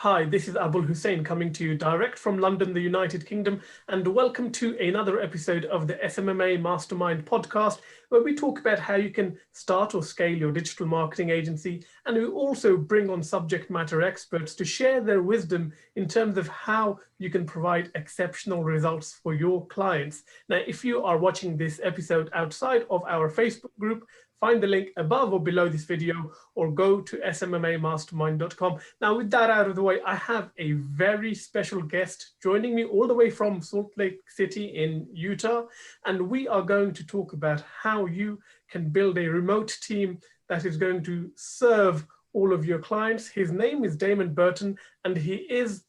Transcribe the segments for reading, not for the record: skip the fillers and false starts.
Hi, this is Abul Hussain coming to you direct from London, the United Kingdom, and welcome to another episode of the SMMA Mastermind podcast, where we talk about how you can start or scale your digital marketing agency, and we also bring on subject matter experts to share their wisdom in terms of how you can provide exceptional results for your clients. Now, if you are watching this episode outside of our Facebook group, find the link above or below this video or go to smmamastermind.com. Now, with that out of the way, I have a very special guest joining me all the way from Salt Lake City in Utah. And we are going to talk about how you can build a remote team that is going to serve all of your clients. His name is Damon Burton, and he is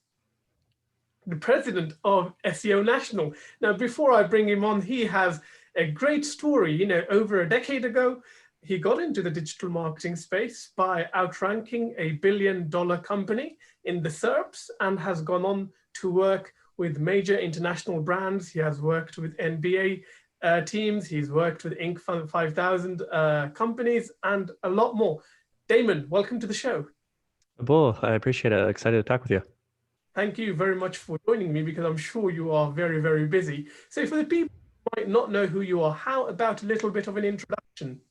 the president of SEO National. Now, before I bring him on, he has a great story. Over a decade ago, he got into the digital marketing space by outranking a $1 billion company in the SERPs and has gone on to work with major international brands. He has worked with NBA teams. He's worked with Inc. 5000 companies and a lot more. Damon, welcome to the show. Abul, I appreciate it. Excited to talk with you. Thank you very much for joining me because I'm sure you are very, very busy. So for the people who might not know who you are, how about a little bit of an introduction?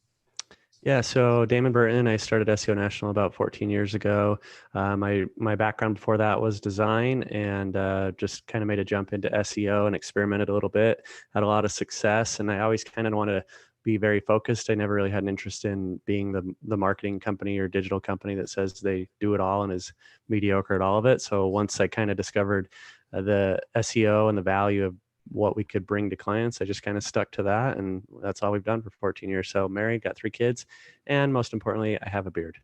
Yeah, so Damon Burton, I started SEO National about 14 years ago. My background before that was design, and just kind of made a jump into SEO and experimented a little bit, had a lot of success, and I always kind of want to be very focused. I never really had an interest in being the marketing company or digital company that says they do it all and is mediocre at all of it. So once I kind of discovered the SEO and the value of what we could bring to clients, I just kind of stuck to that, and that's all we've done for 14 years. So married, got 3 kids, and most importantly, I have a beard.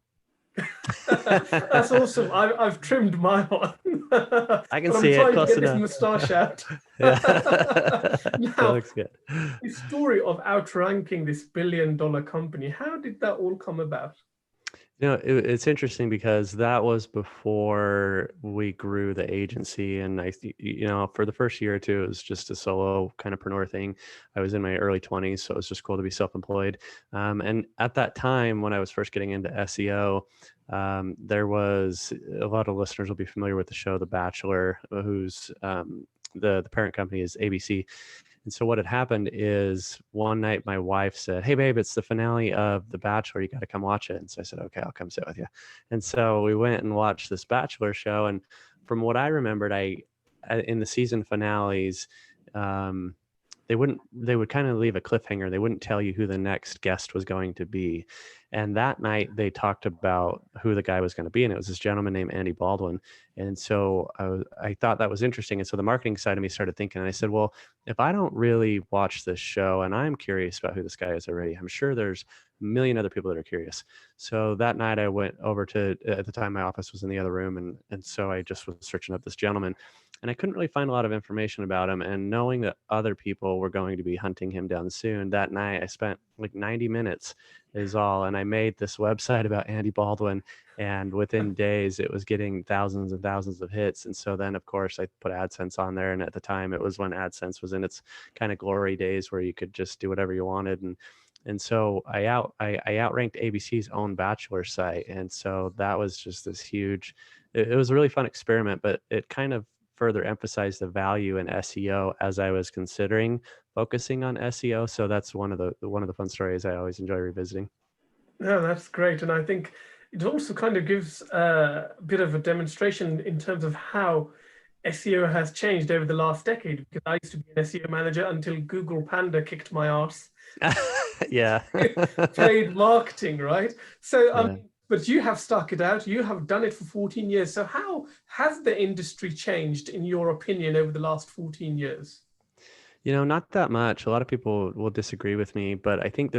That's awesome. I've trimmed my one. I can see it close enough. I'm trying to get this moustache out. Yeah. Now, that looks good. The story of outranking this $1 billion company, how did that all come about? It's interesting because that was before we grew the agency, and for the first year or two, it was just a solo kind of preneur thing. I was in my early 20s, so it was just cool to be self-employed. And at that time, when I was first getting into SEO, there was a lot of listeners will be familiar with the show The Bachelor, whose the parent company is ABC. And so what had happened is one night my wife said, "Hey babe, it's the finale of The Bachelor. You got to come watch it." And so I said, "Okay, I'll come sit with you." And so we went and watched this Bachelor show. And from what I remembered, in the season finales, they would kind of leave a cliffhanger. They wouldn't tell you who the next guest was going to be. And that night they talked about who the guy was going to be. And it was this gentleman named Andy Baldwin. And so I thought that was interesting. And so the marketing side of me started thinking, and I said, well, if I don't really watch this show and I'm curious about who this guy is already, I'm sure there's a million other people that are curious. So that night I went over to, at the time my office was in the other room. And so I just was searching up this gentleman, and I couldn't really find a lot of information about him. And knowing that other people were going to be hunting him down soon, that night I spent like 90 minutes is all. And I made this website about Andy Baldwin. And within days, it was getting thousands and thousands of hits. And so then, of course, I put AdSense on there. And at the time, it was when AdSense was in its kind of glory days where you could just do whatever you wanted. And so I outranked ABC's own Bachelor site. And so that was just this huge, it was a really fun experiment, but it kind of further emphasize the value in SEO as I was considering focusing on SEO. So that's one of the fun stories I always enjoy revisiting. No, that's great. And I think it also kind of gives a bit of a demonstration in terms of how SEO has changed over the last decade, because I used to be an SEO manager until Google Panda kicked my arse. Yeah. Paid marketing, right? So, but you have stuck it out. You have done it for 14 years. So how has the industry changed, in your opinion, over the last 14 years? Not that much. A lot of people will disagree with me, but I think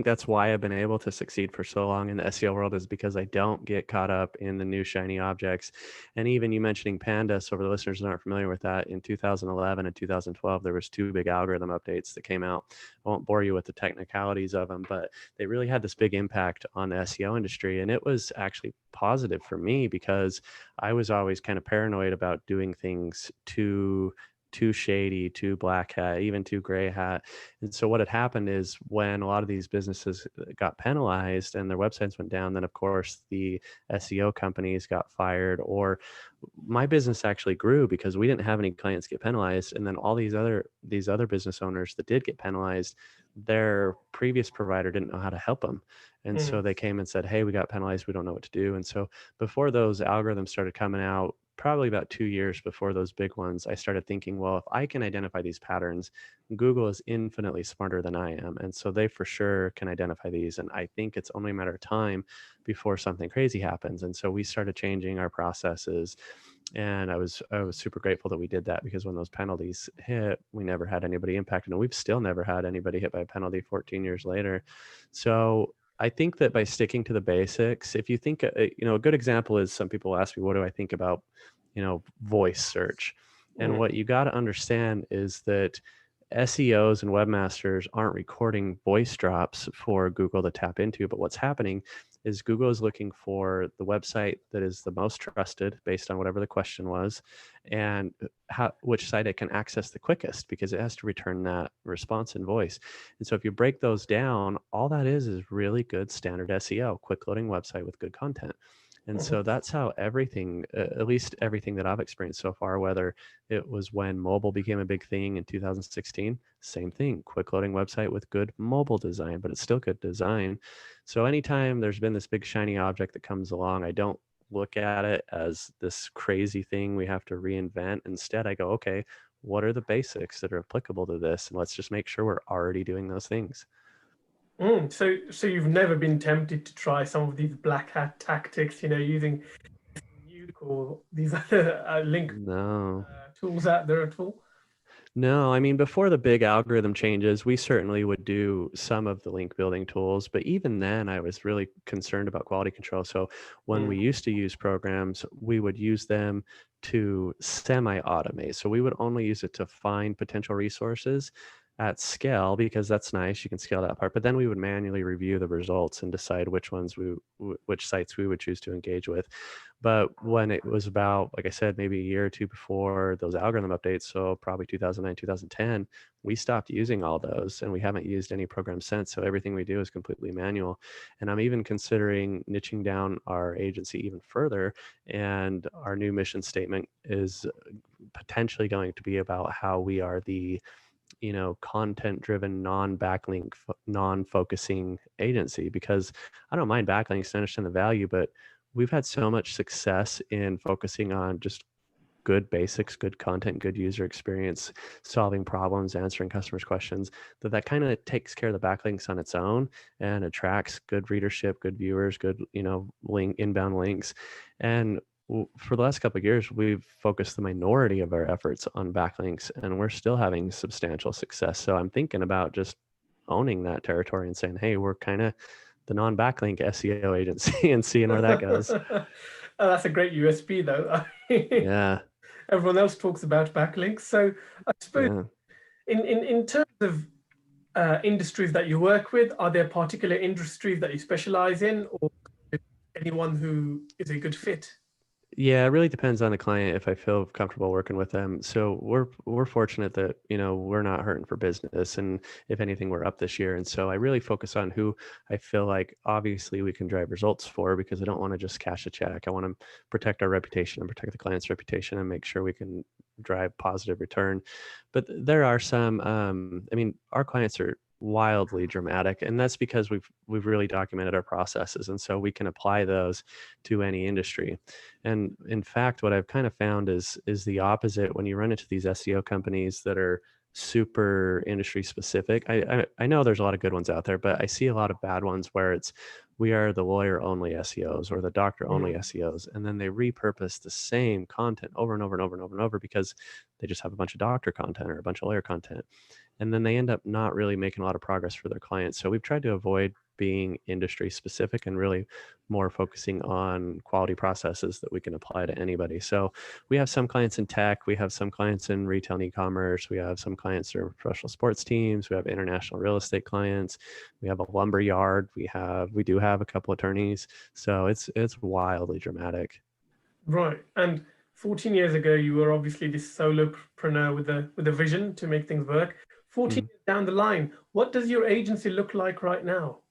that's why I've been able to succeed for so long in the SEO world, is because I don't get caught up in the new shiny objects. And even you mentioning Panda, so for the listeners that aren't familiar with that, in 2011 and 2012, there was 2 big algorithm updates that came out. I won't bore you with the technicalities of them, but they really had this big impact on the SEO industry. And it was actually positive for me because I was always kind of paranoid about doing things too too shady, too black hat, even too gray hat. And so what had happened is when a lot of these businesses got penalized and their websites went down, then of course the SEO companies got fired, or my business actually grew because we didn't have any clients get penalized. And then all these other business owners that did get penalized, their previous provider didn't know how to help them. And so they came and said, hey, we got penalized. We don't know what to do. And so before those algorithms started coming out, probably about 2 years before those big ones, I started thinking, well, if I can identify these patterns, Google is infinitely smarter than I am. And so they for sure can identify these. And I think it's only a matter of time before something crazy happens. And so we started changing our processes. And I was super grateful that we did that, because when those penalties hit, we never had anybody impacted. And we've still never had anybody hit by a penalty 14 years later. So I think that by sticking to the basics, if you think, a good example is, some people ask me, what do I think about, voice search? And what you got to understand is that SEOs and webmasters aren't recording voice drops for Google to tap into, but what's happening is Google is looking for the website that is the most trusted based on whatever the question was, and which site it can access the quickest, because it has to return that response in voice. And so if you break those down, all that is really good standard SEO, quick loading website with good content. And so that's how everything, at least everything that I've experienced so far, whether it was when mobile became a big thing in 2016, same thing, quick loading website with good mobile design, but it's still good design. So anytime there's been this big shiny object that comes along, I don't look at it as this crazy thing we have to reinvent. Instead, I go, okay, what are the basics that are applicable to this? And let's just make sure we're already doing those things. So you've never been tempted to try some of these black hat tactics, using Nuke or these other link No. tools out there at all? No, I mean, before the big algorithm changes, we certainly would do some of the link building tools, but even then I was really concerned about quality control. So when we used to use programs, we would use them to semi-automate. So we would only use it to find potential resources at scale, because that's nice. You can scale that part, but then we would manually review the results and decide which which sites we would choose to engage with. But when it was about, like I said, maybe a year or two before those algorithm updates, so probably 2009, 2010, we stopped using all those, and we haven't used any program since. So everything we do is completely manual. And I'm even considering niching down our agency even further. And our new mission statement is potentially going to be about how we are the content driven, non-backlink, non-focusing agency, because I don't mind backlinks to understand the value, but we've had so much success in focusing on just good basics, good content, good user experience, solving problems, answering customers' questions, that kind of takes care of the backlinks on its own and attracts good readership, good viewers, good, inbound links. And for the last couple of years, we've focused the minority of our efforts on backlinks, and we're still having substantial success. So I'm thinking about just owning that territory and saying, hey, we're kind of the non-backlink SEO agency and seeing where that goes. That's a great USP, though. Yeah. Everyone else talks about backlinks. So I suppose in terms of industries that you work with, are there particular industries that you specialize in, or anyone who is a good fit? Yeah, it really depends on the client if I feel comfortable working with them. So we're fortunate that, we're not hurting for business, and if anything, we're up this year. And so I really focus on who I feel like obviously we can drive results for, because I don't want to just cash a check. I want to protect our reputation and protect the client's reputation and make sure we can drive positive return. But there are some, our clients are wildly dramatic, and that's because we've really documented our processes, and so we can apply those to any industry. And in fact, what I've kind of found is the opposite. When you run into these SEO companies that are super industry specific, I know there's a lot of good ones out there, but I see a lot of bad ones where it's, we are the lawyer only SEOs or the doctor only SEOs, and then they repurpose the same content over and over and over and over and over, because they just have a bunch of doctor content or a bunch of lawyer content, and then they end up not really making a lot of progress for their clients. So we've tried to avoid being industry specific and really more focusing on quality processes that we can apply to anybody. So we have some clients in tech, we have some clients in retail and e-commerce, we have some clients that are professional sports teams, we have international real estate clients, we have a lumber yard, we do have a couple attorneys. So it's wildly dramatic. Right. And 14 years ago, you were obviously this solopreneur with a vision to make things work. 14 Mhm. years down the line, what does your agency look like right now?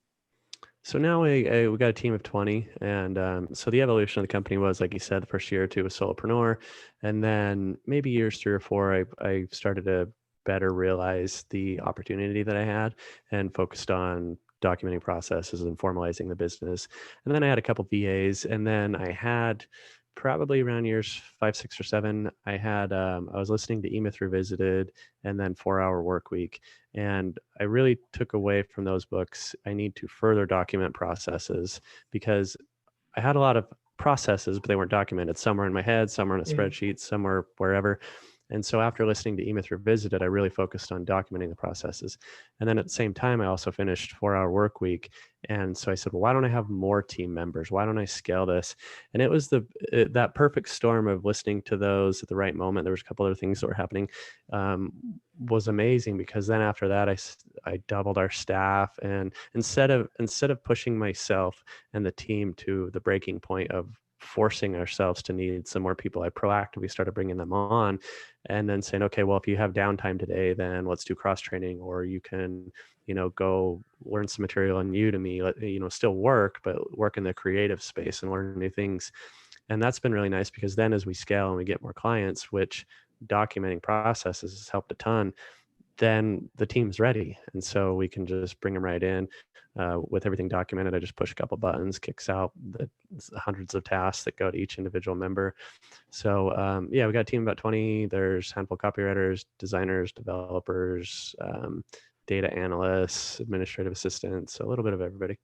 So now we got a team of 20, and so the evolution of the company was, like you said, the first year or two was solopreneur, and then maybe years 3 or 4, I started to better realize the opportunity that I had and focused on documenting processes and formalizing the business. And then I had a couple VAs, and then I had probably around years 5, 6, or 7, I was listening to 𝗧𝗲𝗺𝗴𝗴 Revisited, and then 4 Hour Work Week. And I really took away from those books, I need to further document processes, because I had a lot of processes, but they weren't documented. Some were in my head, some were in a Mm. spreadsheet, some were wherever. And so after listening to 𝗧𝗲𝗺𝗴𝗴 Revisited, I really focused on documenting the processes. And then at the same time, I also finished 4 Hour Work Week. And so I said, well, why don't I have more team members? Why don't I scale this? And it was that perfect storm of listening to those at the right moment. There was a couple other things that were happening, um, was amazing, because then after that, I doubled our staff. And instead of pushing myself and the team to the breaking point of forcing ourselves to need some more people, I proactively started bringing them on, and then saying, okay, well, if you have downtime today, then let's do cross training, or you can, go learn some material on Udemy, still work, but work in the creative space and learn new things. And that's been really nice, because then as we scale and we get more clients, which documenting processes has helped a ton, then the team's ready. And so we can just bring them right in. With everything documented, I just push a couple buttons, kicks out the hundreds of tasks that go to each individual member. So yeah, we got a team of about 20. There's a handful of copywriters, designers, developers, data analysts, administrative assistants, a little bit of everybody.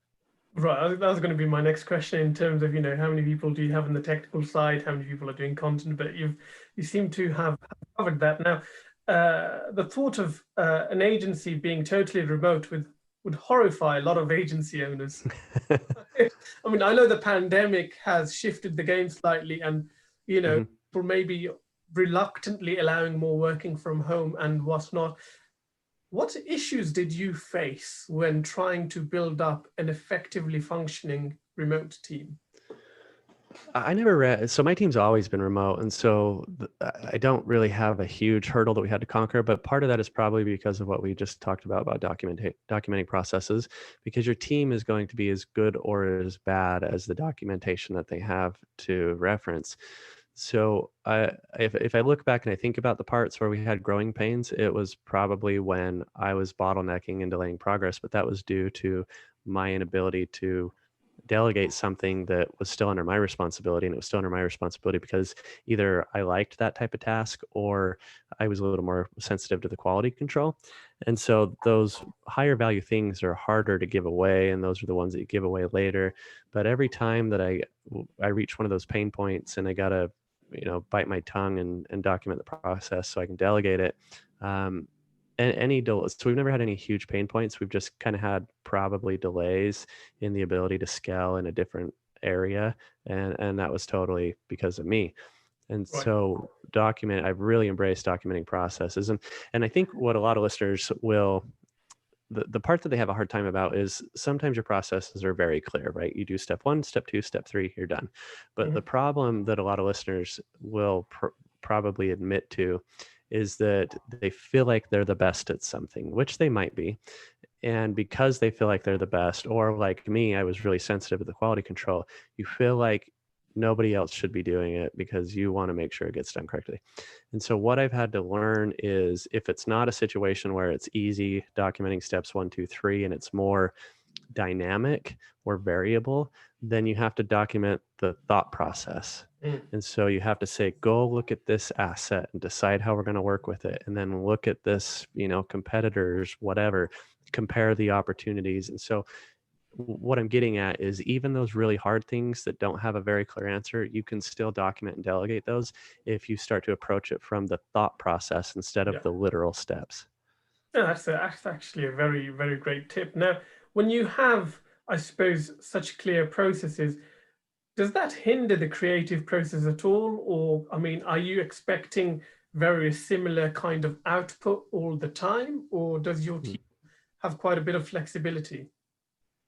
Right, that was going to be my next question in terms of, how many people do you have on the technical side, how many people are doing content, but you seem to have covered that. Now, the thought of an agency being totally remote would horrify a lot of agency owners. I mean, I know the pandemic has shifted the game slightly, and Mhm. people maybe reluctantly allowing more working from home and whatnot. What issues did you face when trying to build up an effectively functioning remote team? I never read, so my team's always been remote. And so I don't really have a huge hurdle that we had to conquer, but part of that is probably because of what we just talked about documenting processes, because your team is going to be as good or as bad as the documentation that they have to reference. So if I look back and I think about the parts where we had growing pains, it was probably when I was bottlenecking and delaying progress, but that was due to my inability to delegate something that was still under my responsibility. And it was still under my responsibility because either I liked that type of task, or I was a little more sensitive to the quality control. And so those higher value things are harder to give away, and those are the ones that you give away later. But every time that I reach one of those pain points, and I gotta bite my tongue and document the process so I can delegate it. And so we've never had any huge pain points. We've just kind of had probably delays in the ability to scale in a different area, and that was totally because of me. And Right. so I've really embraced documenting processes. And I think what a lot of listeners will, the part that they have a hard time about is sometimes your processes are very clear, right? You do step 1, step 2, step 3, you're done. But the Mhm. problem that a lot of listeners will probably admit to is that they feel like they're the best at something, which they might be. And because they feel like they're the best, or like me, I was really sensitive to the quality control, you feel like nobody else should be doing it because you want to make sure it gets done correctly. And so what I've had to learn is, if it's not a situation where it's easy documenting steps 1, 2, 3, and it's more dynamic or variable, then you have to document the thought process. Mm. And so you have to say, go look at this asset and decide how we're going to work with it. And then look at this, competitors, whatever, compare the opportunities. And so what I'm getting at is, even those really hard things that don't have a very clear answer, you can still document and delegate those if you start to approach it from the thought process instead of Yeah. the literal steps. Yeah, that's actually a very, very great tip. Now, when you have, I suppose, such clear processes, does that hinder the creative process at all? Or, I mean, are you expecting very similar kind of output all the time? Or does your team have quite a bit of flexibility?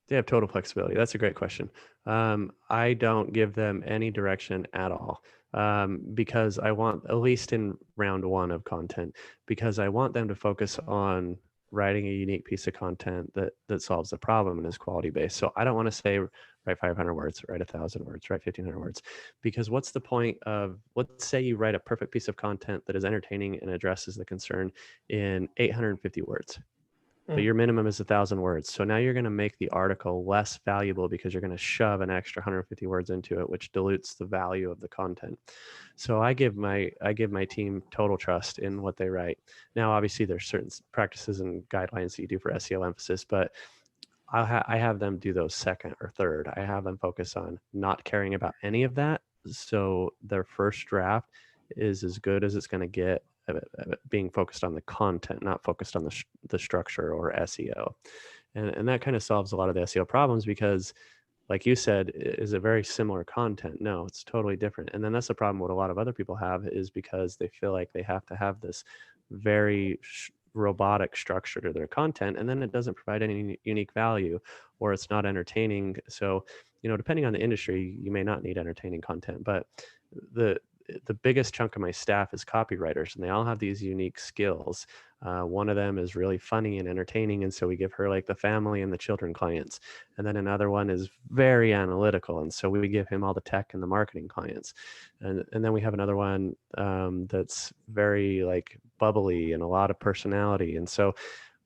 They have total flexibility. That's a great question. I don't give them any direction at all. because I want, at least in round one of content, because I want them to focus on writing a unique piece of content that solves the problem and is quality based. So I don't want to say write 500 words, write 1,000 words, write 1,500 words, because what's the point of, let's say you write a perfect piece of content that is entertaining and addresses the concern in 850 words. But your minimum is 1,000 words. So now you're going to make the article less valuable because you're going to shove an extra 150 words into it, which dilutes the value of the content. So I give my team total trust in what they write. Now, obviously, there's certain practices and guidelines that you do for SEO emphasis, but I have them do those second or third. I have them focus on not caring about any of that. So their first draft is as good as it's going to get, being focused on the content, not focused on the structure or SEO. And that kind of solves a lot of the SEO problems because, like you said, is it very similar content? No, it's totally different. And then that's the problem what a lot of other people have, is because they feel like they have to have this very robotic structure to their content, and then it doesn't provide any unique value, or it's not entertaining. So, depending on the industry, you may not need entertaining content, but the biggest chunk of my staff is copywriters, and they all have these unique skills. One of them is really funny and entertaining, and so we give her like the family and the children clients. And then another one is very analytical, and so we give him all the tech and the marketing clients. And then we have another one that's very like bubbly and a lot of personality. And so,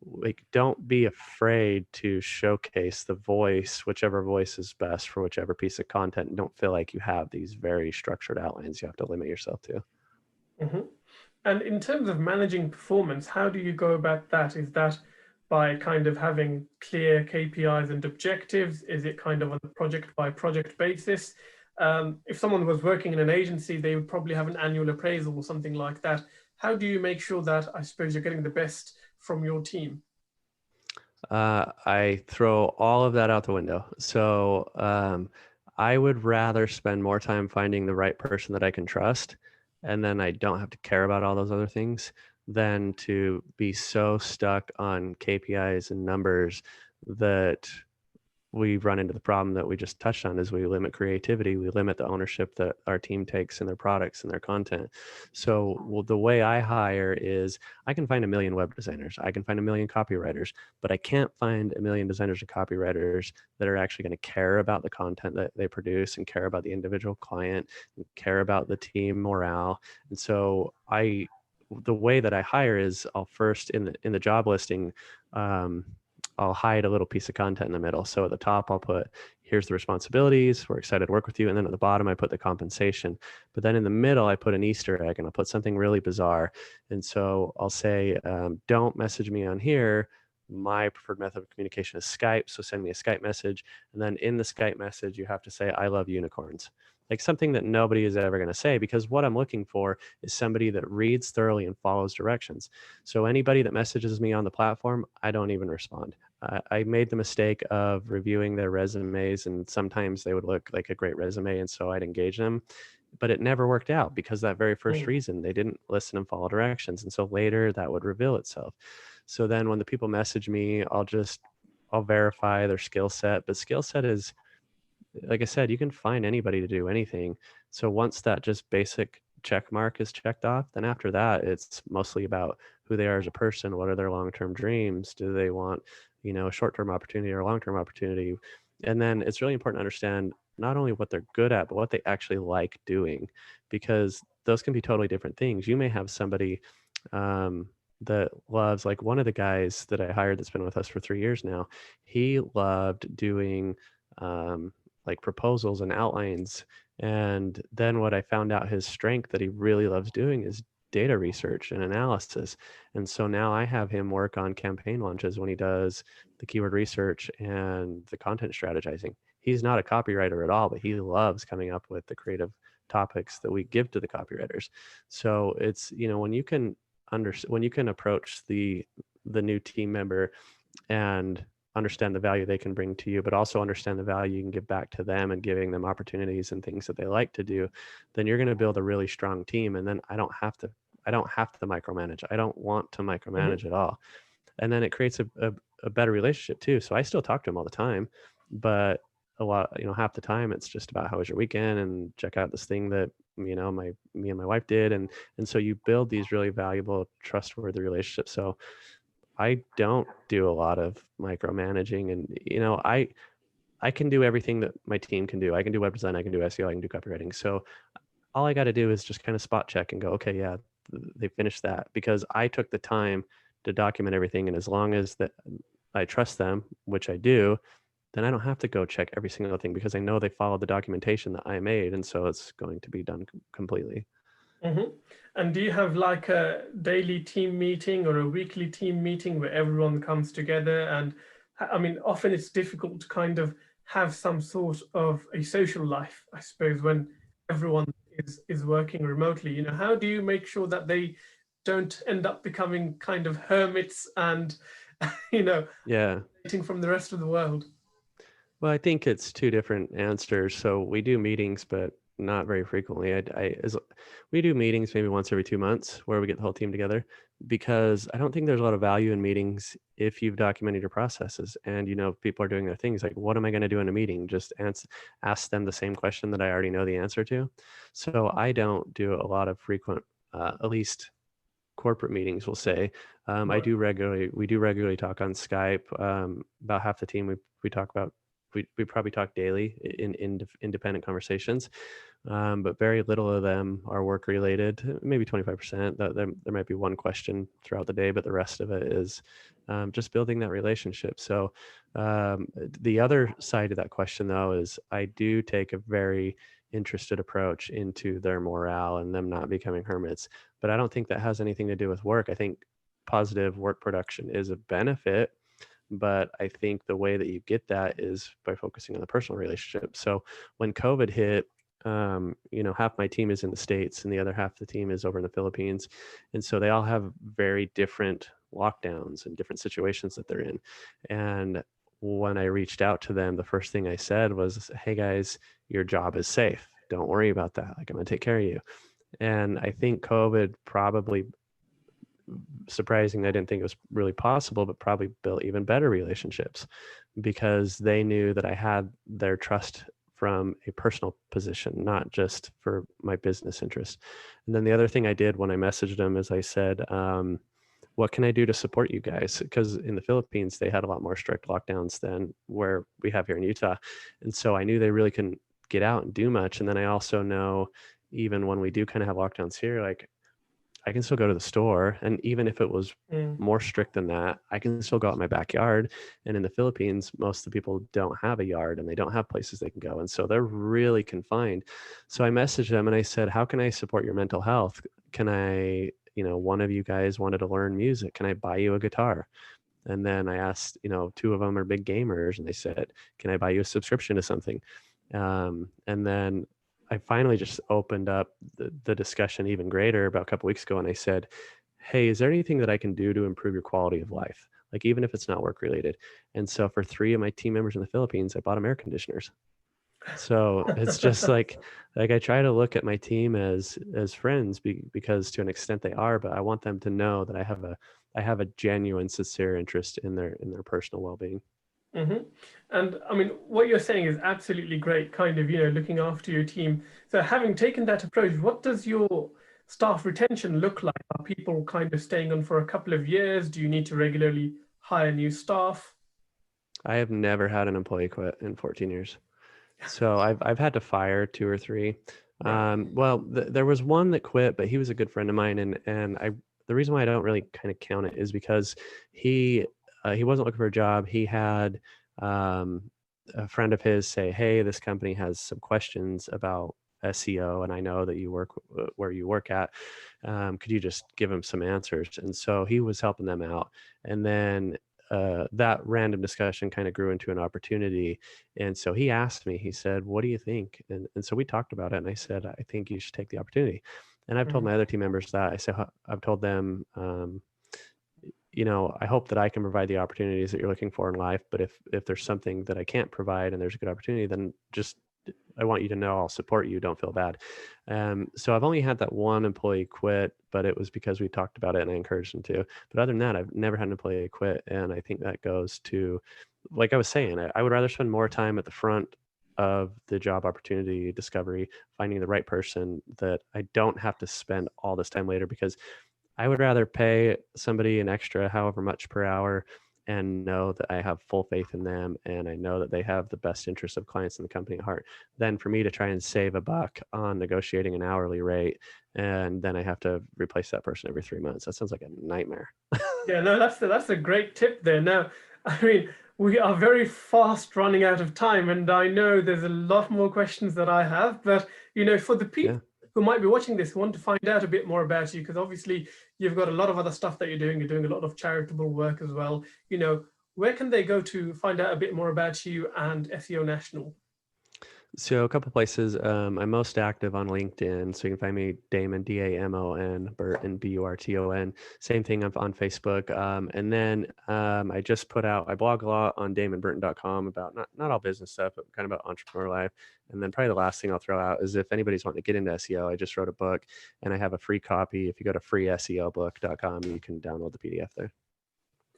like, don't be afraid to showcase the voice, whichever voice is best for whichever piece of content. And don't feel like you have these very structured outlines you have to limit yourself to. And in terms of managing performance, how do you go about that? Is that by kind of having clear KPIs and objectives? Is it kind of on a project by project basis? If someone was working in an agency, they would probably have an annual appraisal or something like that. How do you make sure that, I suppose, you're getting the best from your team? I throw all of that out the window. So I would rather spend more time finding the right person that I can trust, and then I don't have to care about all those other things, than to be so stuck on KPIs and numbers that we run into the problem that we just touched on. Is we limit creativity, we limit the ownership that our team takes in their products and their content. So the way I hire is, I can find a million web designers, I can find a million copywriters, but I can't find a million designers and copywriters that are actually going to care about the content that they produce and care about the individual client and care about the team morale. And so the way that I hire is, I'll first in the job listing, I'll hide a little piece of content in the middle. So at the top, I'll put, here's the responsibilities, we're excited to work with you. And then at the bottom, I put the compensation. But then in the middle, I put an Easter egg, and I'll put something really bizarre. And so I'll say, don't message me on here. My preferred method of communication is Skype. So send me a Skype message. And then in the Skype message, you have to say, I love unicorns. Like something that nobody is ever going to say, because what I'm looking for is somebody that reads thoroughly and follows directions. So anybody that messages me on the platform, I don't even respond. I made the mistake of reviewing their resumes, and sometimes they would look like a great resume, and so I'd engage them. But it never worked out because that very first reason, they didn't listen and follow directions. And so later that would reveal itself. So then when the people message me, I'll verify their skill set. But skill set is, like I said, you can find anybody to do anything. So once that just basic check mark is checked off, then after that, it's mostly about who they are as a person. What are their long-term dreams? Do they want, a short-term opportunity or a long-term opportunity? And then it's really important to understand not only what they're good at, but what they actually like doing, because those can be totally different things. You may have somebody that loves, like one of the guys that I hired that's been with us for 3 years now, he loved doing like proposals and outlines. And then what I found out, his strength that he really loves doing is data research and analysis. And so now I have him work on campaign launches when he does the keyword research and the content strategizing. He's not a copywriter at all, but he loves coming up with the creative topics that we give to the copywriters. So it's, when you can approach the new team member and understand the value they can bring to you, but also understand the value you can give back to them and giving them opportunities and things that they like to do, then you're going to build a really strong team. And then I don't have to micromanage. I don't want to micromanage at all. And then it creates a better relationship too. So I still talk to them all the time, but a lot, half the time it's just about how was your weekend and check out this thing that, me and my wife did. And so you build these really valuable, trustworthy relationships. So I don't do a lot of micromanaging, and, I can do everything that my team can do. I can do web design, I can do SEO, I can do copywriting. So all I got to do is just kind of spot check and go, okay, yeah, they finished that, because I took the time to document everything. And as long as that I trust them, which I do, then I don't have to go check every single thing, because I know they followed the documentation that I made. And so it's going to be done completely. Mm-hmm. And do you have like a daily team meeting or a weekly team meeting where everyone comes together? And I mean, often it's difficult to kind of have some sort of a social life, I suppose, when everyone is working remotely. How do you make sure that they don't end up becoming kind of hermits and, Yeah. waiting from the rest of the world? Well, I think it's two different answers. So we do meetings, but not very frequently. We do meetings maybe once every 2 months where we get the whole team together, because I don't think there's a lot of value in meetings if you've documented your processes and, people are doing their things. Like, what am I going to do in a meeting? Just ask them the same question that I already know the answer to. So I don't do a lot of frequent, at least corporate meetings, we'll say. We do regularly talk on Skype. About half the team, we talk about, we probably talk daily in independent conversations, but very little of them are work related, maybe 25%. There might be one question throughout the day, but the rest of it is just building that relationship. So the other side of that question, though, is I do take a very interested approach into their morale and them not becoming hermits. But I don't think that has anything to do with work. I think positive work production is a benefit, but I think the way that you get that is by focusing on the personal relationship. So when COVID hit, half my team is in the States and the other half of the team is over in the Philippines. And so they all have very different lockdowns and different situations that they're in. And when I reached out to them, the first thing I said was, hey guys, your job is safe. Don't worry about that. Like, I'm going to take care of you. And I think COVID probably, surprising, I didn't think it was really possible, but probably built even better relationships, because they knew that I had their trust from a personal position, not just for my business interest. And then the other thing I did when I messaged them is I said, what can I do to support you guys? Because in the Philippines, they had a lot more strict lockdowns than where we have here in Utah. And so I knew they really couldn't get out and do much. And then I also know, even when we do kind of have lockdowns here, like, I can still go to the store. And even if it was more strict than that, I can still go out in my backyard. And in the Philippines, most of the people don't have a yard and they don't have places they can go. And so they're really confined. So I messaged them and I said, how can I support your mental health? Can I, one of you guys wanted to learn music. Can I buy you a guitar? And then I asked, two of them are big gamers, and they said, can I buy you a subscription to something? And then I finally just opened up the discussion even greater about a couple weeks ago. And I said, hey, is there anything that I can do to improve your quality of life? Like, even if it's not work related. And so for 3 of my team members in the Philippines, I bought them air conditioners. So it's just like I try to look at my team as friends, because to an extent they are, but I want them to know that I have a genuine, sincere interest in their personal well-being. Mm-hmm. And I mean, what you're saying is absolutely great, kind of, looking after your team. So having taken that approach, what does your staff retention look like? Are people kind of staying on for a couple of years? Do you need to regularly hire new staff? I have never had an employee quit in 14 years. So I've had to fire 2 or 3. Well, there was one that quit, but he was a good friend of mine. And the reason why I don't really kind of count it is because he wasn't looking for a job. He had a friend of his say, hey, this company has some questions about SEO, and I know that you work where you work at. Could you just give them some answers? And so he was helping them out. And then that random discussion kind of grew into an opportunity. And so he asked me, he said, what do you think? And so we talked about it. And I said, I think you should take the opportunity. And I've told my other team members that. I said, I've told them, I hope that I can provide the opportunities that you're looking for in life. But if there's something that I can't provide and there's a good opportunity, then just, I want you to know I'll support you. Don't feel bad. So I've only had that one employee quit, but it was because we talked about it and I encouraged him to. But other than that, I've never had an employee quit. And I think that goes to, like I was saying, I would rather spend more time at the front of the job opportunity discovery, finding the right person that I don't have to spend all this time later, because I would rather pay somebody an extra however much per hour and know that I have full faith in them and I know that they have the best interest of clients in the company at heart than for me to try and save a buck on negotiating an hourly rate and then I have to replace that person every 3 months. That sounds like a nightmare. Yeah, no, that's a great tip there. Now, I mean, we are very fast running out of time, and I know there's a lot more questions that I have, but for the people Yeah. who might be watching this, who want to find out a bit more about you, because obviously you've got a lot of other stuff that you're doing. You're doing a lot of charitable work as well. Where can they go to find out a bit more about you and SEO National? So a couple places. I'm most active on LinkedIn, so you can find me Damon, Damon, Burton, Burton. Same thing on Facebook. And then I just I blog a lot on DamonBurton.com about not all business stuff, but kind of about entrepreneur life. And then probably the last thing I'll throw out is if anybody's wanting to get into SEO, I just wrote a book and I have a free copy. If you go to freeseobook.com, you can download the PDF there.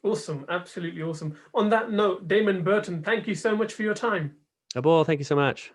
Awesome, absolutely awesome. On that note, Damon Burton, thank you so much for your time. Abul, thank you so much.